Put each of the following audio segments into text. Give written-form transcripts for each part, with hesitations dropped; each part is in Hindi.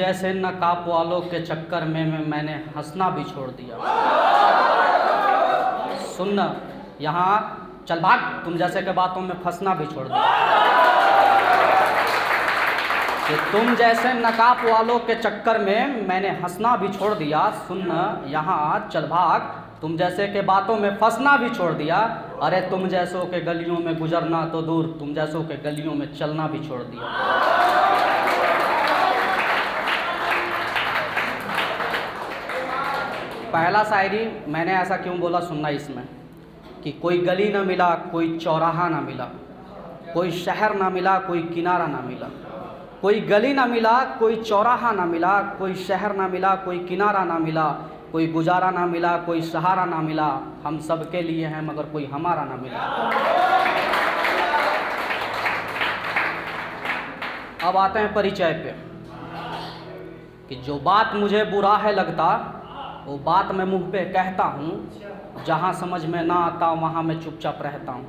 जैसे नकाब वालों के चक्कर में मैंने हंसना भी छोड़ दिया। सुन यहाँ चल भाग, तुम जैसे के बातों में फंसना भी छोड़ दिया। कि तुम जैसे नकाब वालों के चक्कर में मैंने हंसना भी छोड़ दिया। सुन यहाँ चल भाग, तुम जैसे के बातों में फंसना भी छोड़ दिया। अरे तुम जैसों के गलियों में गुजरना तो दूर, तुम जैसों के गलियों में चलना भी छोड़ दिया। पहला शायरी मैंने ऐसा क्यों बोला सुनना इसमें, कि कोई गली ना मिला, कोई चौराहा ना मिला, कोई शहर ना मिला, कोई किनारा ना मिला। कोई गली ना मिला, कोई चौराहा ना मिला, कोई शहर ना मिला, कोई किनारा ना मिला, कोई गुजारा ना मिला, कोई सहारा ना मिला। हम सब के लिए हैं मगर कोई हमारा ना मिला। अब आते हैं परिचय पे, कि जो बात मुझे बुरा है लगता वो बात मैं मुंह पे कहता हूँ, जहाँ समझ में ना आता वहाँ मैं चुपचाप रहता हूँ।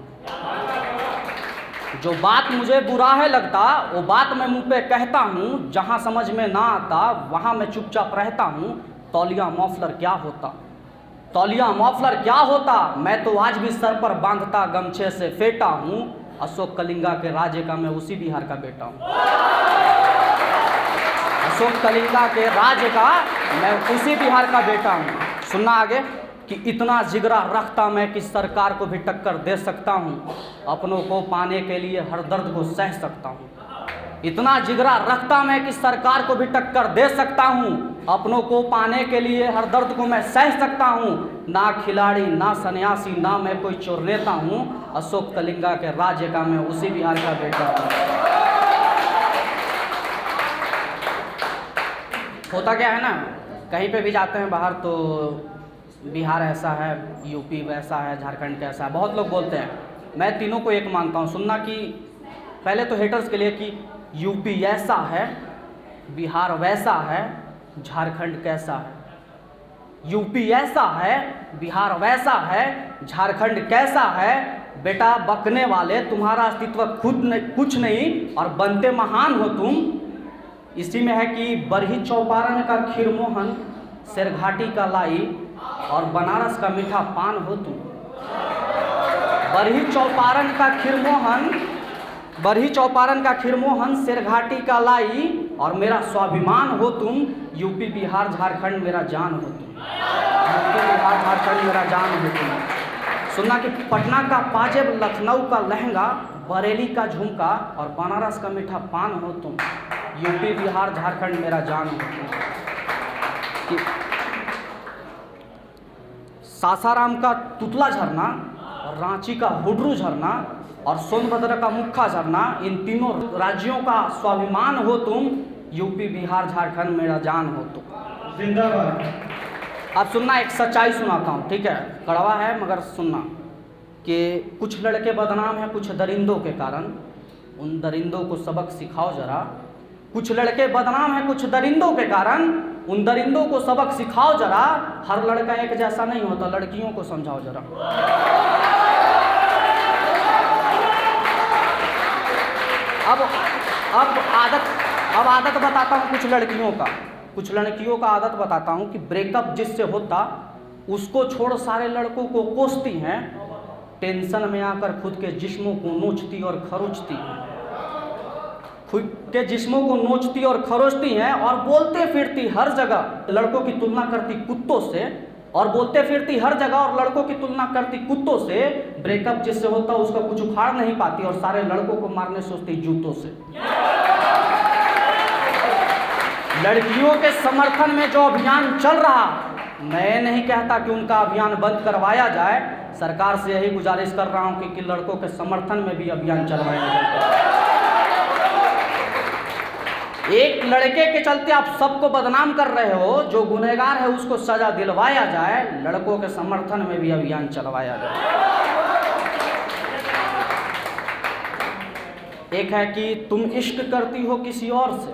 जो बात मुझे बुरा है लगता वो बात मैं मुंह पे कहता हूँ, जहाँ समझ में ना आता वहाँ मैं चुपचाप रहता हूँ। तौलिया मफलर क्या होता, तौलिया मफलर क्या होता, मैं तो आज भी सर पर बांधता गमछे से फेंटा हूँ। अशोक कलिंगा के राजे का मैं उसी बिहार का बेटा हूँ। अशोक कलिंगा के राज्य का मैं उसी बिहार का बेटा हूँ। सुनना आगे, कि इतना जिगरा रखता मैं कि सरकार को भी टक्कर दे सकता हूँ, अपनों को पाने के लिए हर दर्द को सह सकता हूँ। इतना जिगरा रखता मैं कि सरकार को भी टक्कर दे सकता हूँ, अपनों को पाने के लिए हर दर्द को मैं सह सकता हूँ। ना खिलाड़ी ना सन्यासी ना मैं कोई चोर नेता हूँ, अशोक कलिंगा के राज्य का मैं उसी बिहार का बेटा हूँ। होता क्या है ना, कहीं पे भी जाते हैं बाहर तो बिहार ऐसा है, यूपी वैसा है, झारखंड कैसा है, बहुत लोग बोलते हैं। मैं तीनों को एक मानता हूँ। सुनना, कि पहले तो हेटर्स के लिए कि यूपी ऐसा है, बिहार वैसा है, झारखंड कैसा है। यूपी ऐसा है, बिहार वैसा है, झारखंड कैसा है। बेटा बकने वाले, तुम्हारा अस्तित्व कुछ नहीं और बनते महान हो तुम। इसी में है कि बरही चौपारण का खीरमोहन, शेरघाटी का लाई और बनारस का मीठा पान हो तुम। बरही चौपारण का खीरमोहन, बरही चौपारण का खीरमोहन, शेरघाटी का लाई और मेरा स्वाभिमान हो तुम। यूपी बिहार झारखंड मेरा जान हो तुम। यूपी बिहार झारखंड मेरा जान हो तुम। सुनना, कि पटना का पाजेब, लखनऊ का लहंगा, बरेली का झुमका और बनारस का मीठा पान हो तुम। यूपी बिहार झारखंड मेरा जान हो तुम। सासाराम का तुतला झरना और रांची का हुड्रू झरना और सोनभद्र का मुख्या झरना, इन तीनों राज्यों का स्वाभिमान हो तुम। यूपी बिहार झारखंड मेरा जान हो तुम। जिंदाबाद। अब सुनना, एक सच्चाई सुनाता हूँ, ठीक है, कड़वा है मगर सुनना, कि कुछ लड़के बदनाम हैं कुछ दरिंदों के कारण, उन दरिंदों को सबक सिखाओ जरा। कुछ लड़के बदनाम हैं कुछ दरिंदों के कारण, उन दरिंदों को सबक सिखाओ जरा। हर लड़का एक जैसा नहीं होता, लड़कियों को समझाओ जरा। अब आदत बताता हूँ कुछ लड़कियों का, कुछ लड़कियों का आदत बताता हूँ, कि ब्रेकअप जिससे होता उसको छोड़ सारे लड़कों को कोसती हैं, टेंशन में आकर खुद के जिस्मों को नोचती और खरोचती हैं। खुद के जिस्मों को नोचती और खरोचती हैं और बोलते फिरती हर जगह लड़कों की तुलना करती कुत्तों से, और बोलते फिरती हर जगह और लड़कों की तुलना करती कुत्तों से। ब्रेकअप जिससे होता उसका कुछ उखाड़ नहीं पाती और सारे लड़कों को मारने सोचती जूतों से। लड़कियों के समर्थन में जो अभियान चल रहा, मैं नहीं कहता कि उनका अभियान बंद करवाया जाए। सरकार से यही गुजारिश कर रहा हूं कि लड़कों के समर्थन में भी अभियान चलवाया जाए। एक लड़के के चलते आप सबको बदनाम कर रहे हो, जो गुनहगार है उसको सजा दिलवाया जाए। लड़कों के समर्थन में भी अभियान चलवाया जाए। एक है कि तुम इश्क करती हो किसी और से,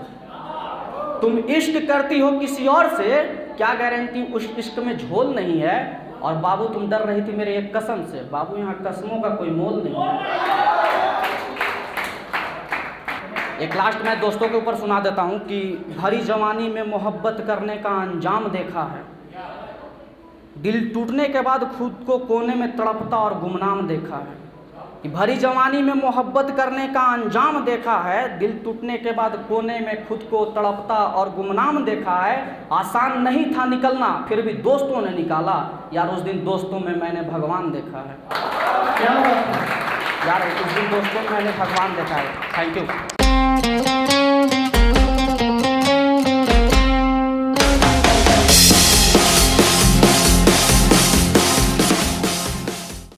तुम इश्क करती हो किसी और से, क्या गारंटी उस इश्क में झोल नहीं है। और बाबू तुम डर रही थी मेरे एक कसम से, बाबू यहाँ कसमों का कोई मोल नहीं है। एक लास्ट मैं दोस्तों के ऊपर सुना देता हूँ कि भरी जवानी में मोहब्बत करने का अंजाम देखा है, दिल टूटने के बाद खुद को कोने में तड़पता और गुमनाम देखा है। कि भरी जवानी में मोहब्बत करने का अंजाम देखा है, दिल टूटने के बाद कोने में खुद को तड़पता और गुमनाम देखा है। आसान नहीं था निकलना, फिर भी दोस्तों ने निकाला, यार उस दिन दोस्तों में मैंने भगवान देखा है। क्या बात है। यार उस दिन दोस्तों में मैंने भगवान देखा है। Thank you.